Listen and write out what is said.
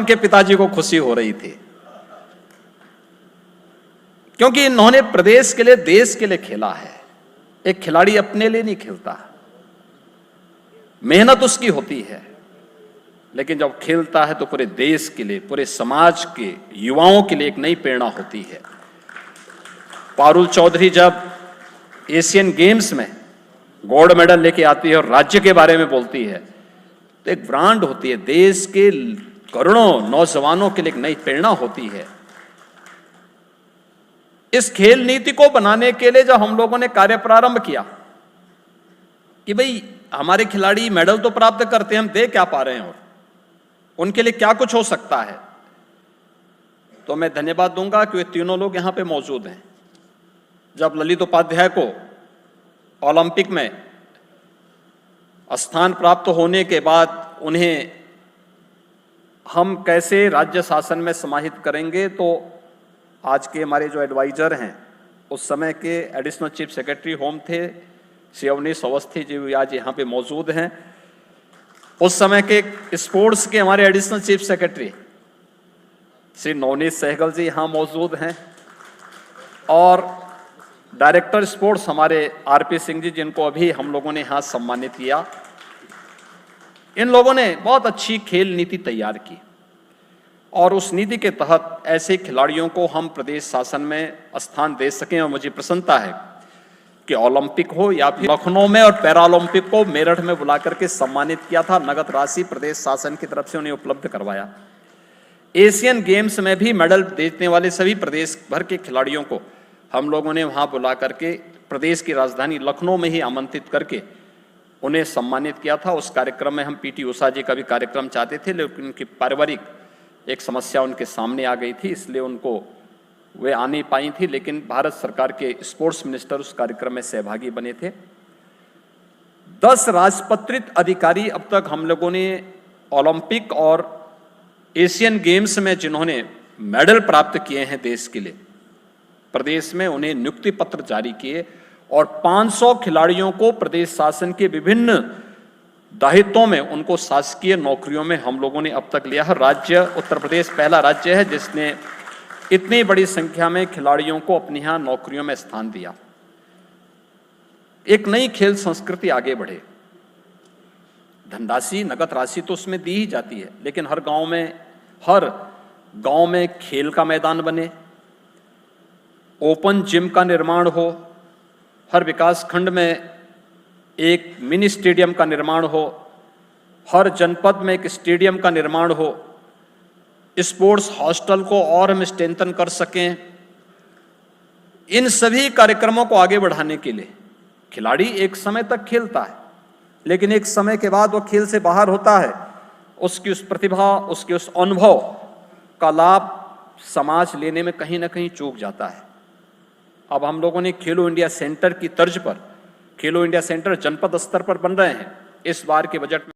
इनके पिताजी को खुशी हो रही थी, क्योंकि इन्होंने प्रदेश के लिए, देश के लिए खेला है। एक खिलाड़ी अपने लिए नहीं खेलता, मेहनत उसकी होती है, लेकिन जब खेलता है तो पूरे देश के लिए, पूरे समाज के युवाओं के लिए एक नई प्रेरणा होती है। पारुल चौधरी जब एशियन गेम्स में गोल्ड मेडल लेके आती है और राज्य के बारे में बोलती है, तो एक ब्रांड होती है, देश के करोड़ों नौजवानों के लिए एक नई प्रेरणा होती है। इस खेल नीति को बनाने के लिए जब हम लोगों ने कार्य प्रारंभ किया कि भाई हमारे खिलाड़ी मेडल तो प्राप्त करते हैं, हम दे क्या पा रहे हैं और उनके लिए क्या कुछ हो सकता है, तो मैं धन्यवाद दूंगा कि वे तीनों लोग यहां पे मौजूद हैं। जब ललित उपाध्याय को ओलंपिक में स्थान प्राप्त होने के बाद उन्हें हम कैसे राज्य शासन में समाहित करेंगे, तो आज के हमारे जो एडवाइजर हैं, उस समय के एडिशनल चीफ सेक्रेटरी होम थे श्री अवनीश अवस्थी जी, भी आज यहाँ पे मौजूद हैं। उस समय के स्पोर्ट्स के हमारे additional chief secretary Shri Navneet Sehgal ji यहाँ मौजूद हैं, और डायरेक्टर स्पोर्ट्स हमारे आरपी सिंह जी, जिनको अभी हम लोगों ने यहाँ सम्मानित किया। इन लोगों ने बहुत अच्छी खेल नीति तैयार की और उस नीति के तहत ऐसे खिलाड़ियों को हम प्रदेश शासन में स्थान दे सकें। और मुझे प्रसन्नता है कि ओलंपिक हो या फिर लखनऊ में और पैरालंपिक को मेरठ में बुला करके सम्मानित किया था, नगद राशि प्रदेश शासन की तरफ से उन्हें उपलब्ध करवाया। एशियन गेम्स में भी मेडल देने वाले सभी प्रदेश भर के खिलाड़ियों को हम लोगों ने वहां बुला करके प्रदेश की राजधानी लखनऊ में ही आमंत्रित करके उन्हें सम्मानित किया था। उस कार्यक्रम में हम पीटी उषा जी का भी कार्यक्रम चाहते थे, लेकिन उनकी पारिवारिक एक समस्या उनके सामने आ गई थी, इसलिए उनको वे आ नहीं पाई थी, लेकिन भारत सरकार के स्पोर्ट्स मिनिस्टर उस कार्यक्रम में सहभागी बने थे। 10 राजपत्रित अधिकारी अब तक हम लोगों ने ओलंपिक और एशियन गेम्स में जिन्होंने मेडल प्राप्त किए हैं देश के लिए, प्रदेश में उन्हें नियुक्ति पत्र जारी किए और 500 खिलाड़ियों को प्रदेश शासन के विभिन्न दायित्वों में, उनको शासकीय नौकरियों में हम लोगों ने अब तक लिया है। राज्य उत्तर प्रदेश पहला राज्य है जिसने इतनी बड़ी संख्या में खिलाड़ियों को अपनी यहां नौकरियों में स्थान दिया। एक नई खेल संस्कृति आगे बढ़े। धनराशि, नगद राशि तो उसमें दी ही जाती है, लेकिन हर गांव में खेल का मैदान बने, ओपन जिम का निर्माण हो, हर विकास खंड में एक मिनी स्टेडियम का निर्माण हो, हर जनपद में एक स्टेडियम का निर्माण हो, स्पोर्ट्स हॉस्टल को और हम स्ट्रेंथन कर सकें। इन सभी कार्यक्रमों को आगे बढ़ाने के लिए खिलाड़ी एक समय तक खेलता है, लेकिन एक समय के बाद वो खेल से बाहर होता है, उसकी उस प्रतिभा, उसके उस अनुभव का लाभ समाज लेने में कहीं ना कहीं चूक जाता है। अब हम लोगों ने खेलो इंडिया सेंटर की तर्ज पर, खेलो इंडिया सेंटर जनपद स्तर पर बन रहे हैं। इस बार के बजट में